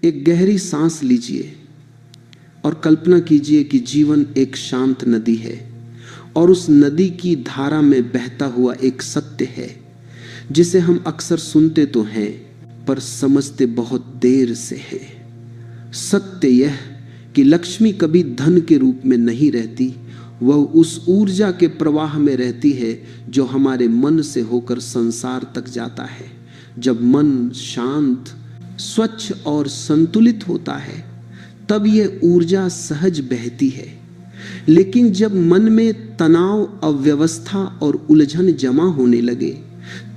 एक गहरी सांस लीजिए और कल्पना कीजिए कि जीवन एक शांत नदी है और उस नदी की धारा में बहता हुआ एक सत्य है जिसे हम अक्सर सुनते तो हैं पर समझते बहुत देर से हैं। सत्य यह कि लक्ष्मी कभी धन के रूप में नहीं रहती, वह उस ऊर्जा के प्रवाह में रहती है जो हमारे मन से होकर संसार तक जाता है। जब मन शांत, स्वच्छ और संतुलित होता है तब यह ऊर्जा सहज बहती है। लेकिन जब मन में तनाव, अव्यवस्था और उलझन जमा होने लगे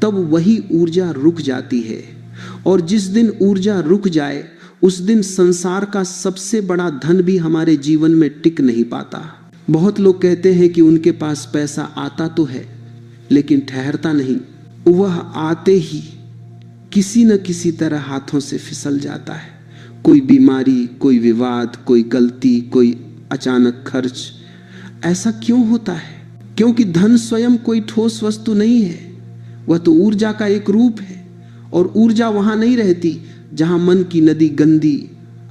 तब वही ऊर्जा रुक जाती है, और जिस दिन ऊर्जा रुक जाए उस दिन संसार का सबसे बड़ा धन भी हमारे जीवन में टिक नहीं पाता। बहुत लोग कहते हैं कि उनके पास पैसा आता तो है लेकिन ठहरता नहीं, वह आते ही किसी न किसी तरह हाथों से फिसल जाता है। कोई बीमारी, कोई विवाद, कोई गलती, कोई अचानक खर्च। ऐसा क्यों होता है? क्योंकि धन स्वयं कोई ठोस वस्तु नहीं है, वह तो ऊर्जा का एक रूप है, और ऊर्जा वहां नहीं रहती जहां मन की नदी गंदी,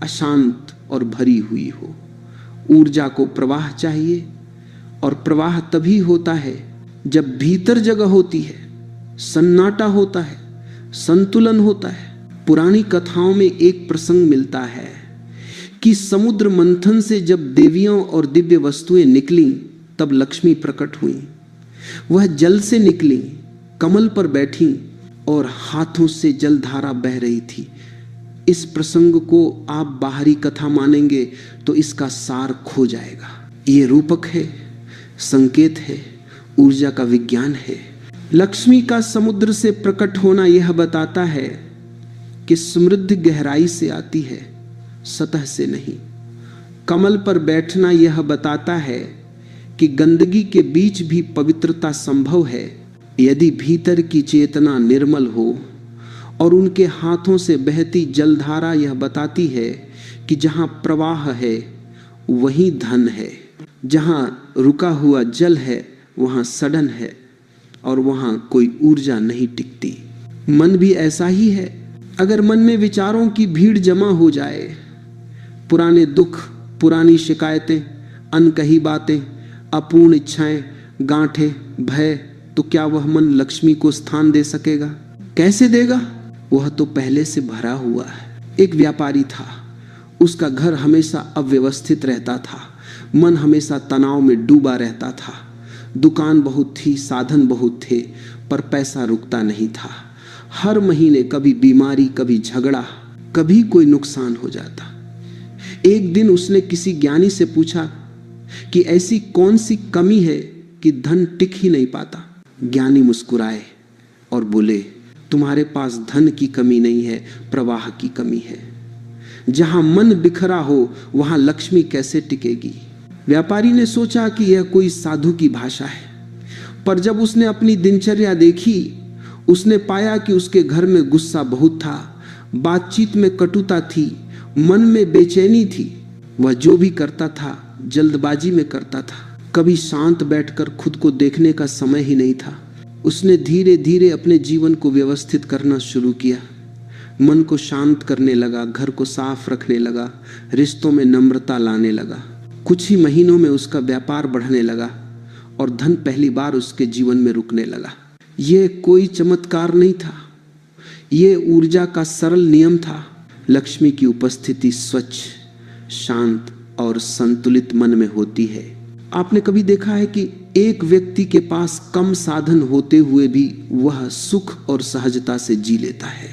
अशांत और भरी हुई हो। ऊर्जा को प्रवाह चाहिए, और प्रवाह तभी होता है जब भीतर जगह होती है, सन्नाटा होता है, संतुलन होता है। पुरानी कथाओं में एक प्रसंग मिलता है कि समुद्र मंथन से जब देवियों और दिव्य वस्तुएं निकली तब लक्ष्मी प्रकट हुई। वह जल से निकली, कमल पर बैठी और हाथों से जलधारा बह रही थी। इस प्रसंग को आप बाहरी कथा मानेंगे तो इसका सार खो जाएगा। ये रूपक है, संकेत है, ऊर्जा का विज्ञान है। लक्ष्मी का समुद्र से प्रकट होना यह बताता है कि समृद्धि गहराई से आती है, सतह से नहीं। कमल पर बैठना यह बताता है कि गंदगी के बीच भी पवित्रता संभव है यदि भीतर की चेतना निर्मल हो। और उनके हाथों से बहती जलधारा यह बताती है कि जहां प्रवाह है वहीं धन है, जहां रुका हुआ जल है वहां सडन है, और वहां कोई ऊर्जा नहीं टिकती। मन भी ऐसा ही है। अगर मन में विचारों की भीड़ जमा हो जाए, पुराने दुख, पुरानी शिकायतें, अनकही बातें, अपूर्ण इच्छाएं, गांठें, भय, तो क्या वह मन लक्ष्मी को स्थान दे सकेगा? कैसे देगा? वह तो पहले से भरा हुआ है। एक व्यापारी था, उसका घर हमेशा अव्यवस्थित रहता था, मन हमेशा तनाव में डूबा रहता था। दुकान बहुत थी, साधन बहुत थे, पर पैसा रुकता नहीं था। हर महीने कभी बीमारी, कभी झगड़ा, कभी कोई नुकसान हो जाता। एक दिन उसने किसी ज्ञानी से पूछा कि ऐसी कौन सी कमी है कि धन टिक ही नहीं पाता। ज्ञानी मुस्कुराए और बोले, तुम्हारे पास धन की कमी नहीं है, प्रवाह की कमी है। जहां मन बिखरा हो वहां लक्ष्मी कैसे टिकेगी? व्यापारी ने सोचा कि यह कोई साधु की भाषा है, पर जब उसने अपनी दिनचर्या देखी उसने पाया कि उसके घर में गुस्सा बहुत था, बातचीत में कटुता थी, मन में बेचैनी थी। वह जो भी करता था जल्दबाजी में करता था, कभी शांत बैठकर खुद को देखने का समय ही नहीं था। उसने धीरे धीरे अपने जीवन को व्यवस्थित करना शुरू किया, मन को शांत करने लगा, घर को साफ रखने लगा, रिश्तों में नम्रता लाने लगा। कुछ ही महीनों में उसका व्यापार बढ़ने लगा और धन पहली बार उसके जीवन में रुकने लगा। यह कोई चमत्कार नहीं था, यह ऊर्जा का सरल नियम था। लक्ष्मी की उपस्थिति स्वच्छ, शांत और संतुलित मन में होती है। आपने कभी देखा है कि एक व्यक्ति के पास कम साधन होते हुए भी वह सुख और सहजता से जी लेता है,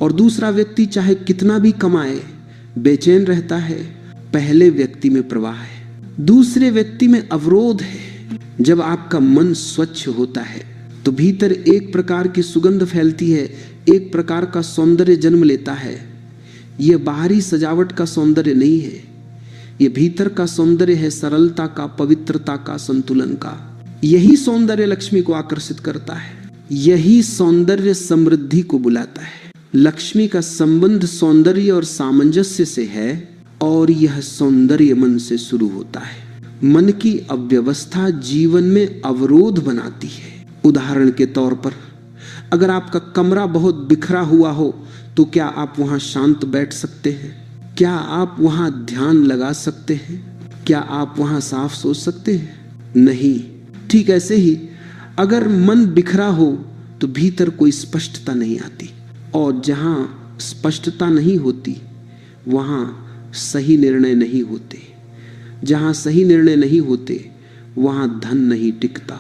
और दूसरा व्यक्ति चाहे कितना भी कमाए बेचैन रहता है। पहले व्यक्ति में प्रवाह है, दूसरे व्यक्ति में अवरोध है। जब आपका मन स्वच्छ होता है तो भीतर एक प्रकार की सुगंध फैलती है, एक प्रकार का सौंदर्य जन्म लेता है। यह बाहरी सजावट का सौंदर्य नहीं है, यह भीतर का सौंदर्य है, सरलता का, पवित्रता का, संतुलन का। यही सौंदर्य लक्ष्मी को आकर्षित करता है, यही सौंदर्य समृद्धि को बुलाता है। लक्ष्मी का संबंध सौंदर्य और सामंजस्य से है, और यह सौंदर्य मन से शुरू होता है। मन की अव्यवस्था जीवन में अवरोध बनाती है। उदाहरण के तौर पर, अगर आपका कमरा बहुत बिखरा हुआ हो तो क्या आप वहां शांत बैठ सकते हैं? क्या आप वहां ध्यान लगा सकते हैं? क्या आप वहां साफ सोच सकते हैं? नहीं। ठीक ऐसे ही अगर मन बिखरा हो तो भीतर कोई स्पष्टता नहीं आती, और जहां स्पष्टता नहीं होती वहां सही निर्णय नहीं होते। जहां सही निर्णय नहीं होते वहां धन नहीं टिकता।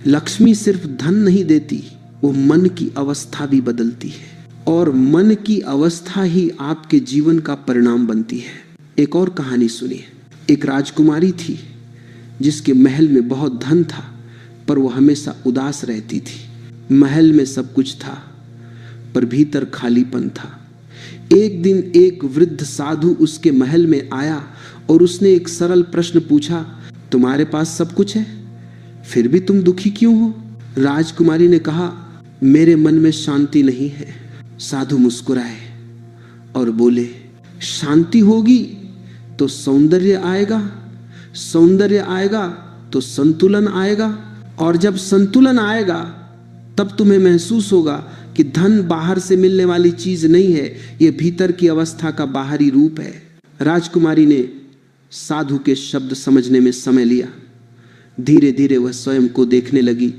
लक्ष्मी सिर्फ धन नहीं देती, वो मन की अवस्था भी बदलती है, और मन की अवस्था ही आपके जीवन का परिणाम बनती है। एक और कहानी सुनिए। एक राजकुमारी थी जिसके महल में बहुत धन था, पर वो हमेशा उदास रहती थी। महल में सब कुछ था पर भीतर खालीपन था। एक दिन एक वृद्ध साधु उसके महल में आया और उसने एक सरल प्रश्न पूछा, तुम्हारे पास सब कुछ है, फिर भी तुम दुखी क्यों हो? राजकुमारी ने कहा, मेरे मन में शांति नहीं है। साधु मुस्कुराए और बोले, शांति होगी तो सौंदर्य आएगा, सौंदर्य आएगा तो संतुलन आएगा, और जब संतुलन आएगा तब तुम्हें महसूस होगा कि धन बाहर से मिलने वाली चीज नहीं है, यह भीतर की अवस्था का बाहरी रूप है। राजकुमारी ने साधु के शब्द समझने में समय लिया। धीरे धीरे वह स्वयं को देखने लगी,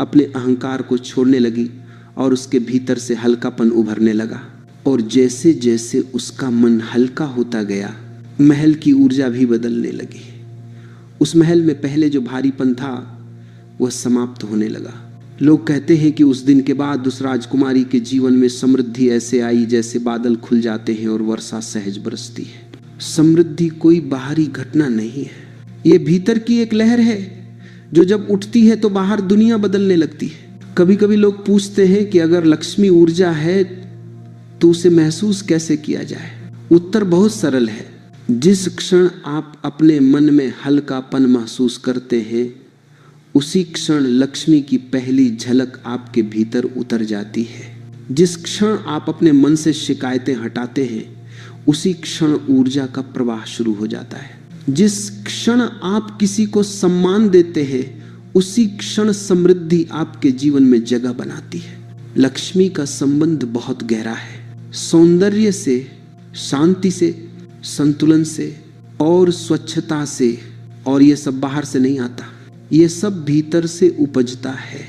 अपने अहंकार को छोड़ने लगी और उसके भीतर से हल्कापन उभरने लगा। और जैसे जैसे उसका मन हल्का होता गया, महल की ऊर्जा भी बदलने लगी। उस महल में पहले जो भारीपन था वह समाप्त होने लगा। लोग कहते हैं कि उस दिन के बाद उस राजकुमारी के जीवन में समृद्धि ऐसे आई जैसे बादल खुल जाते हैं और वर्षा सहज बरसती है। समृद्धि कोई बाहरी घटना नहीं है, ये भीतर की एक लहर है जो जब उठती है तो बाहर दुनिया बदलने लगती है। कभी कभी लोग पूछते हैं कि अगर लक्ष्मी ऊर्जा है तो उसे महसूस कैसे किया जाए? उत्तर बहुत सरल है। जिस क्षण आप अपने मन में हल्कापन महसूस करते हैं, उसी क्षण लक्ष्मी की पहली झलक आपके भीतर उतर जाती है। जिस क्षण आप अपने मन से शिकायतें हटाते हैं, उसी क्षण ऊर्जा का प्रवाह शुरू हो जाता है। जिस क्षण आप किसी को सम्मान देते हैं, उसी क्षण समृद्धि आपके जीवन में जगह बनाती है। लक्ष्मी का संबंध बहुत गहरा है, सौंदर्य से, शांति से, संतुलन से और स्वच्छता से। और ये सब बाहर से नहीं आता, ये सब भीतर से उपजता है।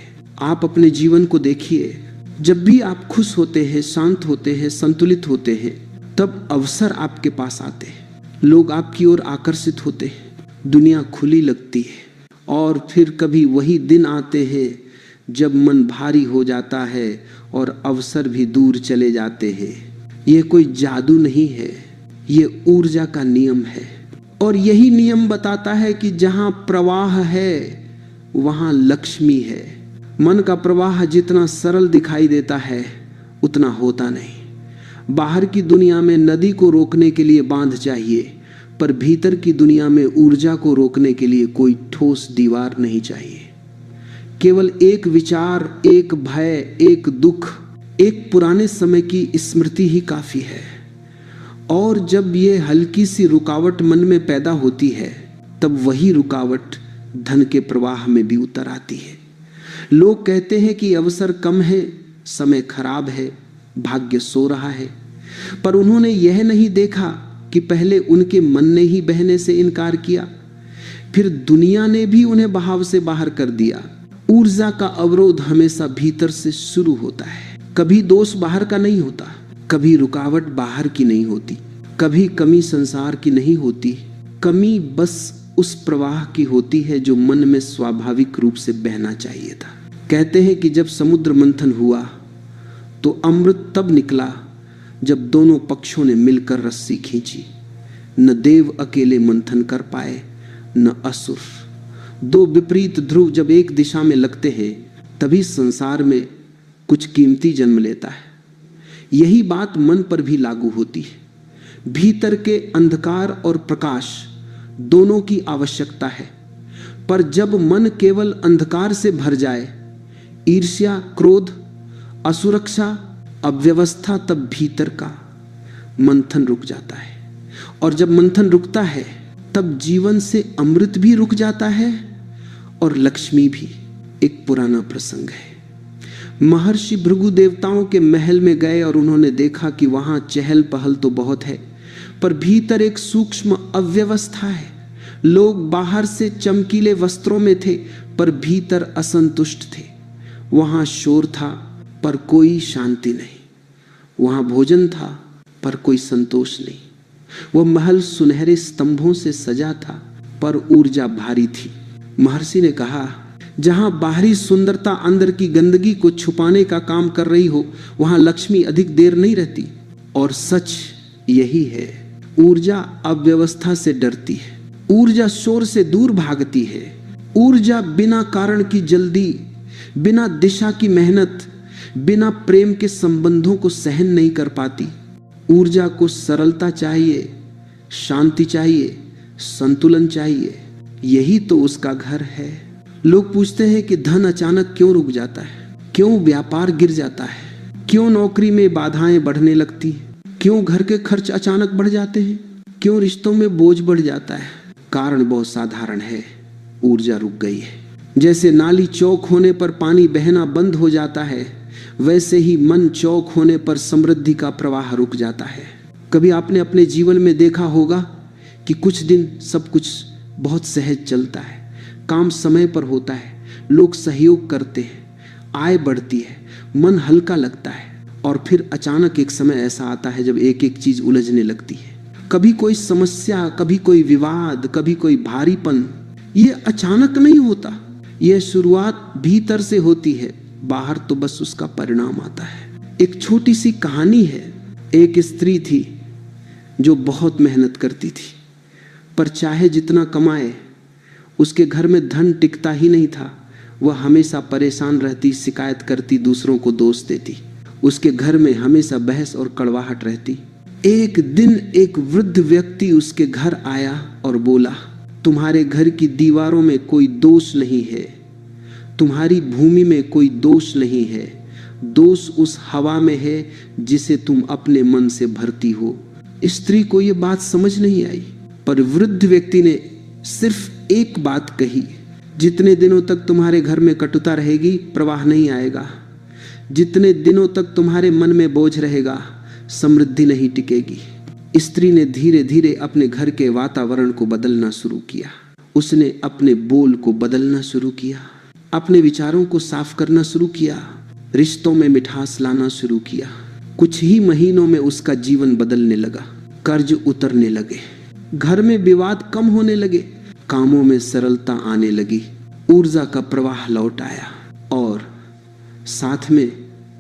आप अपने जीवन को देखिए, जब भी आप खुश होते हैं, शांत होते हैं, संतुलित होते हैं, तब अवसर आपके पास आते हैं, लोग आपकी ओर आकर्षित होते हैं, दुनिया खुली लगती है। और फिर कभी वही दिन आते हैं जब मन भारी हो जाता है और अवसर भी दूर चले जाते हैं। ये कोई जादू नहीं है, ये ऊर्जा का नियम है। और यही नियम बताता है कि जहां प्रवाह है वहां लक्ष्मी है। मन का प्रवाह जितना सरल दिखाई देता है उतना होता नहीं। बाहर की दुनिया में नदी को रोकने के लिए बांध चाहिए, पर भीतर की दुनिया में ऊर्जा को रोकने के लिए कोई ठोस दीवार नहीं चाहिए। केवल एक विचार, एक भय, एक दुख, एक पुराने समय की स्मृति ही काफी है। और जब ये हल्की सी रुकावट मन में पैदा होती है, तब वही रुकावट धन के प्रवाह में भी उतर आती है। लोग कहते हैं कि अवसर कम है, समय खराब है, भाग्य सो रहा है, पर उन्होंने यह नहीं देखा कि पहले उनके मन ने ही बहने से इनकार किया, फिर दुनिया ने भी उन्हें बहाव से बाहर कर दिया। ऊर्जा का अवरोध हमेशा भीतर से शुरू होता है। कभी दोष बाहर का नहीं होता, कभी रुकावट बाहर की नहीं होती, कभी कमी संसार की नहीं होती। कमी बस उस प्रवाह की होती है जो मन में स्वाभाविक रूप से बहना चाहिए था। कहते हैं कि जब समुद्र मंथन हुआ तो अमृत तब निकला जब दोनों पक्षों ने मिलकर रस्सी खींची। न देव अकेले मंथन कर पाए, न असुर। दो विपरीत ध्रुव जब एक दिशा में लगते हैं, तभी संसार में कुछ कीमती जन्म लेता है। यही बात मन पर भी लागू होती है। भीतर के अंधकार और प्रकाश दोनों की आवश्यकता है, पर जब मन केवल अंधकार से भर जाए, ईर्ष्या, क्रोध, असुरक्षा, अव्यवस्था, तब भीतर का मंथन रुक जाता है। और जब मंथन रुकता है, तब जीवन से अमृत भी रुक जाता है और लक्ष्मी भी। एक पुराना प्रसंग है। महर्षि भृगु देवताओं के महल में गए और उन्होंने देखा कि वहां चहल पहल तो बहुत है, पर भीतर एक सूक्ष्म अव्यवस्था है। लोग बाहर से चमकीले वस्त्रों में थे, पर भीतर असंतुष्ट थे। वहां शोर था, पर कोई शांति नहीं। वहां भोजन था, पर कोई संतोष नहीं। वह महल सुनहरे स्तंभों से सजा था, पर ऊर्जा भारी थी। महर्षि ने कहा, जहां बाहरी सुंदरता अंदर की गंदगी को छुपाने का काम कर रही हो, वहां लक्ष्मी अधिक देर नहीं रहती। और सच यही है, ऊर्जा अव्यवस्था से डरती है, ऊर्जा शोर से दूर भागती है, ऊर्जा बिना कारण की जल्दी, बिना दिशा की मेहनत, बिना प्रेम के संबंधों को सहन नहीं कर पाती। ऊर्जा को सरलता चाहिए, शांति चाहिए, संतुलन चाहिए। यही तो उसका घर है। लोग पूछते हैं कि धन अचानक क्यों रुक जाता है, क्यों व्यापार गिर जाता है, क्यों नौकरी में बाधाएं बढ़ने लगती, क्यों घर के खर्च अचानक बढ़ जाते हैं, क्यों रिश्तों में बोझ बढ़ जाता है। कारण बहुत साधारण है, ऊर्जा रुक गई है। जैसे नाली चौक होने पर पानी बहना बंद हो जाता है, वैसे ही मन चौक होने पर समृद्धि का प्रवाह रुक जाता है। कभी आपने अपने जीवन में देखा होगा कि कुछ दिन सब कुछ बहुत सहज चलता है, काम समय पर होता है, लोग सहयोग करते हैं, आय बढ़ती है, मन हल्का लगता है, और फिर अचानक एक समय ऐसा आता है जब एक एक चीज उलझने लगती है। कभी कोई समस्या, कभी कोई विवाद, कभी कोई भारीपन। ये अचानक नहीं होता, यह शुरुआत भीतर से होती है, बाहर तो बस उसका परिणाम आता है। एक छोटी सी कहानी है। एक स्त्री थी जो बहुत मेहनत करती थी, पर चाहे जितना कमाए उसके घर में धन टिकता ही नहीं था। वह हमेशा परेशान रहती, शिकायत करती, दूसरों को दोष देती। उसके घर में हमेशा बहस और कड़वाहट रहती। एक दिन एक वृद्ध व्यक्ति उसके घर आया और बोला, तुम्हारे घर की दीवारों में कोई दोष नहीं है, तुम्हारी भूमि में कोई दोष नहीं है, दोष उस हवा में है जिसे तुम अपने मन से भरती हो। स्त्री को यह बात समझ नहीं आई, पर वृद्ध व्यक्ति ने सिर्फ एक बात कही, जितने दिनों तक तुम्हारे घर में कटुता रहेगी प्रवाह नहीं आएगा, जितने दिनों तक तुम्हारे मन में बोझ रहेगा समृद्धि नहीं टिकेगी। स्त्री ने धीरे धीरे अपने घर के वातावरण को बदलना शुरू किया। उसने अपने बोल को बदलना शुरू किया, अपने विचारों को साफ करना शुरू किया, रिश्तों में मिठास लाना शुरू किया। कुछ ही महीनों में उसका जीवन बदलने लगा। कर्ज उतरने लगे, घर में विवाद कम होने लगे, कामों में सरलता आने लगी, ऊर्जा का प्रवाह लौट आया और साथ में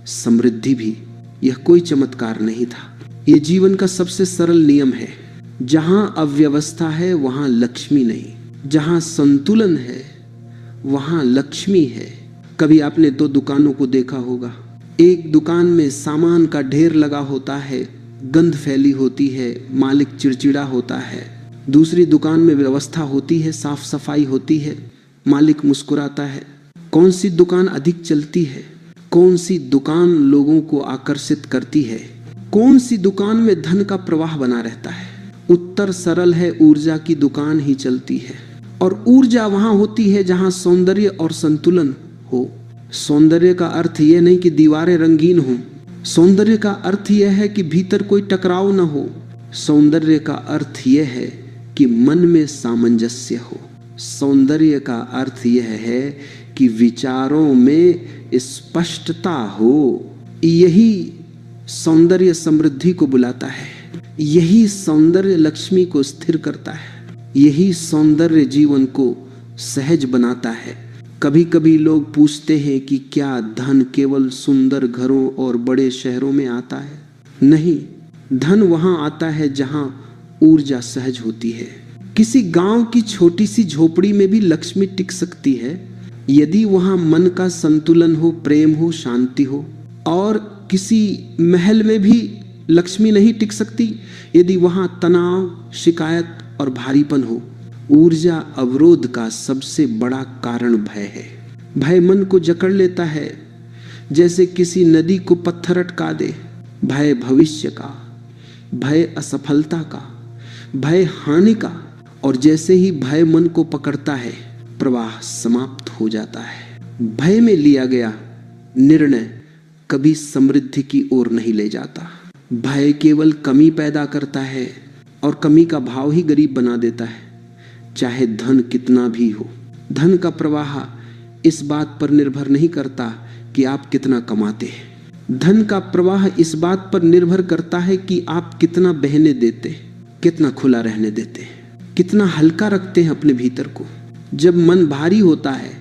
समृद्धि भी। यह कोई चमत्कार नहीं था, यह जीवन का सबसे सरल नियम है। जहां अव्यवस्था है वहां लक्ष्मी नहीं, जहां संतुलन है वहां लक्ष्मी है। कभी आपने दो दुकानों को देखा होगा। एक दुकान में सामान का ढेर लगा होता है, गंध फैली होती है, मालिक चिड़चिड़ा होता है। दूसरी दुकान में व्यवस्था होती है, साफ सफाई होती है, मालिक मुस्कुराता है। कौन सी दुकान अधिक चलती है? कौन सी दुकान लोगों को आकर्षित करती है? कौन सी दुकान में धन का प्रवाह बना रहता है? उत्तर सरल है, ऊर्जा की दुकान ही चलती है। और ऊर्जा वहां होती है जहां सौंदर्य और संतुलन हो। सौंदर्य का अर्थ यह नहीं कि दीवारें रंगीन हो, सौंदर्य का अर्थ यह है कि भीतर कोई टकराव न हो। सौंदर्य का अर्थ यह है कि मन में सामंजस्य हो। सौंदर्य का अर्थ यह है कि विचारों में स्पष्टता हो। यही सौंदर्य समृद्धि को बुलाता है, यही सौंदर्य लक्ष्मी को स्थिर करता है, यही सौंदर्य जीवन को सहज बनाता है। कभी कभी लोग पूछते हैं कि क्या धन केवल सुंदर घरों और बड़े शहरों में आता है? नहीं, धन वहां आता है जहां ऊर्जा सहज होती है। किसी गांव की छोटी सी झोपड़ी में भी लक्ष्मी टिक सकती है यदि वहां मन का संतुलन हो, प्रेम हो, शांति हो। और किसी महल में भी लक्ष्मी नहीं टिक सकती यदि वहां तनाव, शिकायत और भारीपन हो। ऊर्जा अवरोध का सबसे बड़ा कारण भय है। भय मन को जकड़ लेता है, जैसे किसी नदी को पत्थर अटका दे। भय भविष्य का, भय असफलता का, भय हानि का। और जैसे ही भय मन को पकड़ता है, प्रवाह समाप्त हो जाता है। भय में लिया गया निर्णय कभी समृद्धि की ओर नहीं ले जाता। भय केवल कमी पैदा करता है और कमी का भाव ही गरीब बना देता है, चाहे धन कितना भी हो। धन का प्रवाह इस बात पर निर्भर नहीं करता कि आप कितना कमाते हैं। धन का प्रवाह इस बात पर निर्भर करता है कि आप कितना बहने देते, कितना खुला रहने देते, कितना हल्का रखते हैं अपने भीतर को। जब मन भारी होता है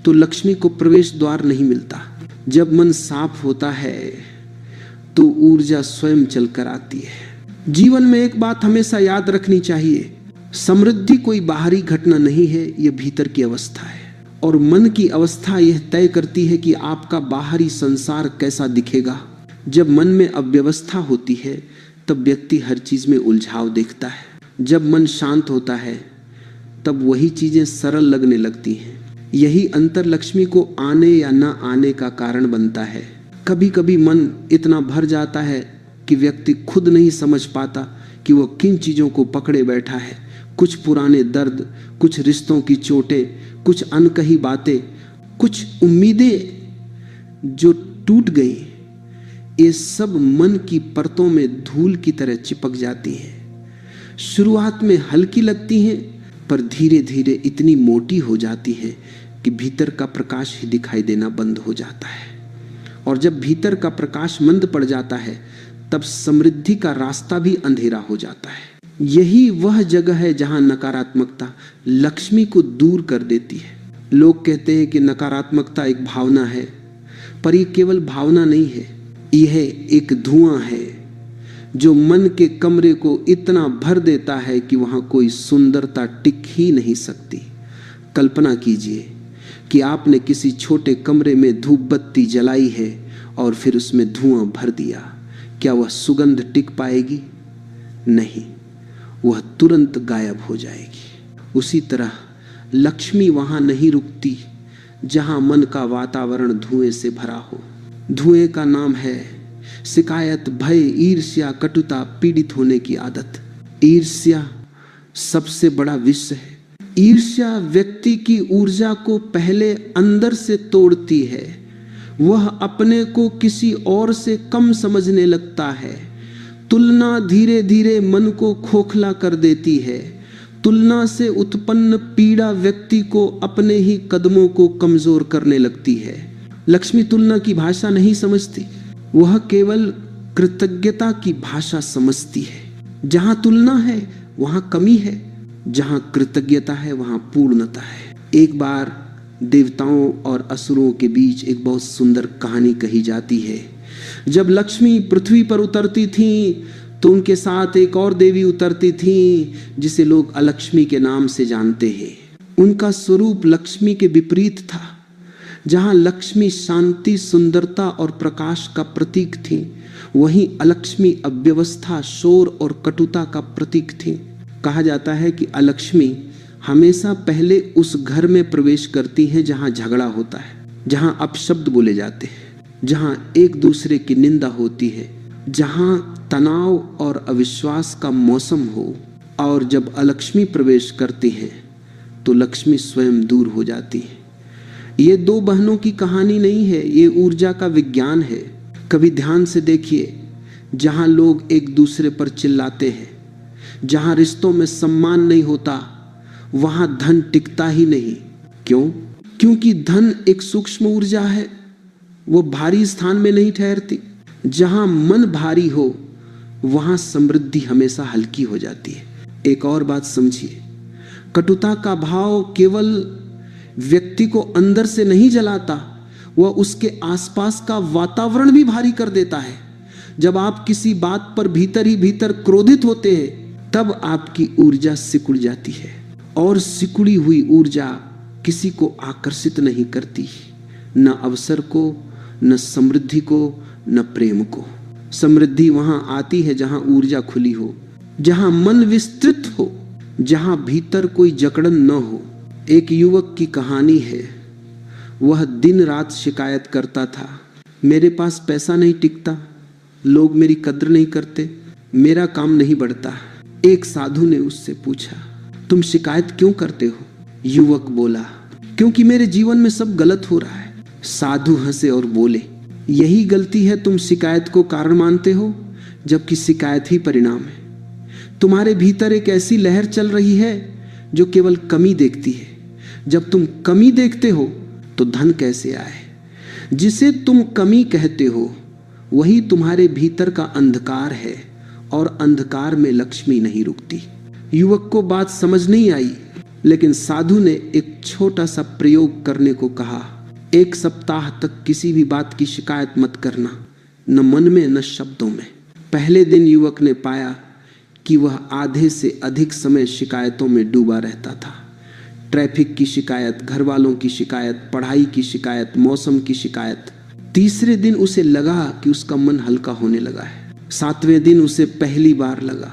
तो लक्ष्मी को प्रवेश द्वार नहीं मिलता। जब मन साफ होता है तो ऊर्जा स्वयं चलकर आती है। जीवन में एक बात हमेशा याद रखनी चाहिए, समृद्धि कोई बाहरी घटना नहीं है, यह भीतर की अवस्था है। और मन की अवस्था यह तय करती है कि आपका बाहरी संसार कैसा दिखेगा। जब मन में अव्यवस्था होती है तब व्यक्ति हर चीज में उलझाव देखता है। जब मन शांत होता है तब वही चीजें सरल लगने लगती हैं। यही अंतर लक्ष्मी को आने या न आने का कारण बनता है। कभी कभी मन इतना भर जाता है कि व्यक्ति खुद नहीं समझ पाता कि वह किन चीजों को पकड़े बैठा है। कुछ पुराने दर्द, कुछ रिश्तों की चोटें, कुछ अनकही बातें, कुछ उम्मीदें जो टूट गई, ये सब मन की परतों में धूल की तरह चिपक जाती हैं। शुरुआत में हल्की लगती हैं पर धीरे धीरे इतनी मोटी हो जाती है कि भीतर का प्रकाश ही दिखाई देना बंद हो जाता है। और जब भीतर का प्रकाश मंद पड़ जाता है तब समृद्धि का रास्ता भी अंधेरा हो जाता है। यही वह जगह है जहां नकारात्मकता लक्ष्मी को दूर कर देती है। लोग कहते हैं कि नकारात्मकता एक भावना है, पर यह केवल भावना नहीं है, यह एक धुआं है जो मन के कमरे को इतना भर देता है कि वहां कोई सुंदरता टिक ही नहीं सकती। कल्पना कीजिए कि आपने किसी छोटे कमरे में धूप बत्ती जलाई है और फिर उसमें धुआं भर दिया। क्या वह सुगंध टिक पाएगी? नहीं, वह तुरंत गायब हो जाएगी। उसी तरह लक्ष्मी वहां नहीं रुकती जहां मन का वातावरण धुएं से भरा हो। धुएं का नाम है शिकायत, भय, ईर्ष्या, कटुता, पीड़ित होने की आदत। ईर्ष्या सबसे बड़ा विष है। ईर्ष्या व्यक्ति की ऊर्जा को पहले अंदर से तोड़ती है। वह अपने को किसी और से कम समझने लगता है। तुलना धीरे धीरे मन को खोखला कर देती है। तुलना से उत्पन्न पीड़ा व्यक्ति को अपने ही कदमों को कमजोर करने लगती है। लक्ष्मी तुलना की भाषा नहीं समझती, वह केवल कृतज्ञता की भाषा समझती है। जहां तुलना है वहां कमी है, जहां कृतज्ञता है वहां पूर्णता है। एक बार देवताओं और असुरों के बीच एक बहुत सुंदर कहानी कही जाती है। जब लक्ष्मी पृथ्वी पर उतरती थी तो उनके साथ एक और देवी उतरती थी जिसे लोग अलक्ष्मी के नाम से जानते हैं। उनका स्वरूप लक्ष्मी के विपरीत था। जहां लक्ष्मी शांति, सुंदरता और प्रकाश का प्रतीक थी, वहीं अलक्ष्मी अव्यवस्था, शोर और कटुता का प्रतीक थी। कहा जाता है कि अलक्ष्मी हमेशा पहले उस घर में प्रवेश करती है जहां झगड़ा होता है, जहां अपशब्द बोले जाते हैं, जहां एक दूसरे की निंदा होती है, जहां तनाव और अविश्वास का मौसम हो। और जब अलक्ष्मी प्रवेश करती है तो लक्ष्मी स्वयं दूर हो जाती है। ये दो बहनों की कहानी नहीं है, ये ऊर्जा का विज्ञान है। कभी ध्यान से देखिए, जहां लोग एक दूसरे पर चिल्लाते हैं, जहां रिश्तों में सम्मान नहीं होता, वहां धन टिकता ही नहीं। क्यों? क्योंकि धन एक सूक्ष्म ऊर्जा है, वो भारी स्थान में नहीं ठहरती। जहां मन भारी हो वहां समृद्धि हमेशा हल्की हो जाती है। एक और बात समझिए, कटुता का भाव केवल व्यक्ति को अंदर से नहीं जलाता, वह उसके आसपास का वातावरण भी भारी कर देता है। जब आप किसी बात पर भीतर ही भीतर क्रोधित होते हैं तब आपकी ऊर्जा सिकुड़ जाती है, और सिकुड़ी हुई ऊर्जा किसी को आकर्षित नहीं करती, न अवसर को, न समृद्धि को, न प्रेम को। समृद्धि वहां आती है जहां ऊर्जा खुली हो, जहां मन विस्तृत हो, जहां भीतर कोई जकड़न न हो। एक युवक की कहानी है। वह दिन रात शिकायत करता था, मेरे पास पैसा नहीं टिकता, लोग मेरी कद्र नहीं करते, मेरा काम नहीं बढ़ता। एक साधु ने उससे पूछा, तुम शिकायत क्यों करते हो? युवक बोला, क्योंकि मेरे जीवन में सब गलत हो रहा है, साधु हंसे और बोले, यही गलती है, तुम शिकायत को कारण मानते हो जबकि शिकायत ही परिणाम है। तुम्हारे भीतर एक ऐसी लहर चल रही है जो केवल कमी देखती है। जब तुम कमी देखते हो तो धन कैसे आए? जिसे तुम कमी कहते हो वही तुम्हारे भीतर का अंधकार है, और अंधकार में लक्ष्मी नहीं रुकती। युवक को बात समझ नहीं आई, लेकिन साधु ने एक छोटा सा प्रयोग करने को कहा। 1 सप्ताह तक किसी भी बात की शिकायत मत करना, न मन में न शब्दों में। पहले दिन युवक ने पाया कि वह आधे से अधिक समय शिकायतों में डूबा रहता था। ट्रैफिक की शिकायत, घर वालों की शिकायत, पढ़ाई की शिकायत, मौसम की शिकायत। तीसरे दिन उसे लगा कि उसका मन हल्का होने लगा है। 7वें दिन उसे पहली बार लगा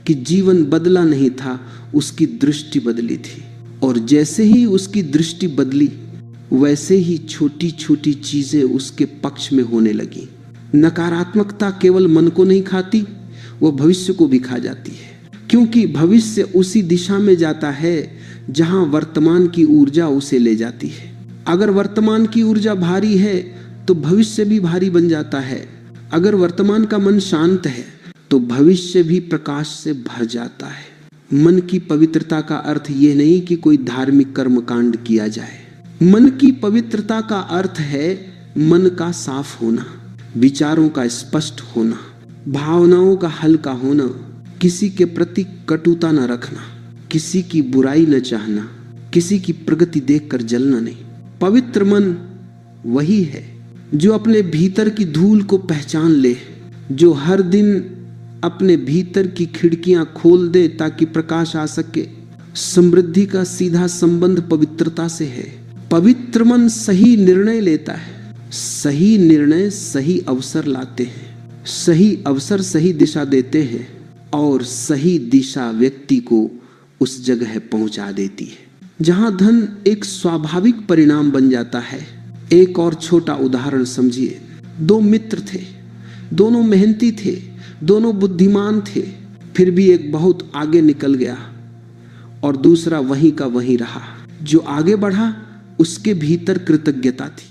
कि जीवन बदला नहीं था, उसकी दृष्टि बदली थी। और जैसे ही उसकी दृष्टि बदली, वैसे ही छोटी छोटी चीजें उसके पक्ष में होने लगी। नकारात्मकता केवल मन को नहीं खाती, वह भविष्य को भी खा जाती है, क्योंकि भविष्य उसी दिशा में जाता है जहां वर्तमान की ऊर्जा उसे ले जाती है। अगर वर्तमान की ऊर्जा भारी है तो भविष्य भी भारी बन जाता है। अगर वर्तमान का मन शांत है तो भविष्य भी प्रकाश से भर जाता है। मन की पवित्रता का अर्थ यह नहीं कि कोई धार्मिक कर्म कांड किया जाए। मन की पवित्रता का अर्थ है मन का साफ होना, विचारों का स्पष्ट होना, भावनाओं का हल्का होना, किसी के प्रति कटुता न रखना, किसी की बुराई न चाहना, किसी की प्रगति देखकर जलना नहीं। पवित्र मन वही है जो अपने भीतर की धूल को पहचान ले, जो हर दिन अपने भीतर की खिड़कियां खोल दे ताकि प्रकाश आ सके। समृद्धि का सीधा संबंध पवित्रता से है। पवित्र मन सही निर्णय लेता है। सही निर्णय सही अवसर लाते हैं, सही अवसर सही दिशा देते हैं, और सही दिशा व्यक्ति को उस जगह पहुंचा देती है जहां धन एक स्वाभाविक परिणाम बन जाता है। एक और छोटा उदाहरण समझिए। 2 मित्र थे, दोनों मेहनती थे, दोनों बुद्धिमान थे, फिर भी एक बहुत आगे निकल गया और दूसरा वहीं का वहीं रहा। जो आगे बढ़ा उसके भीतर कृतज्ञता थी,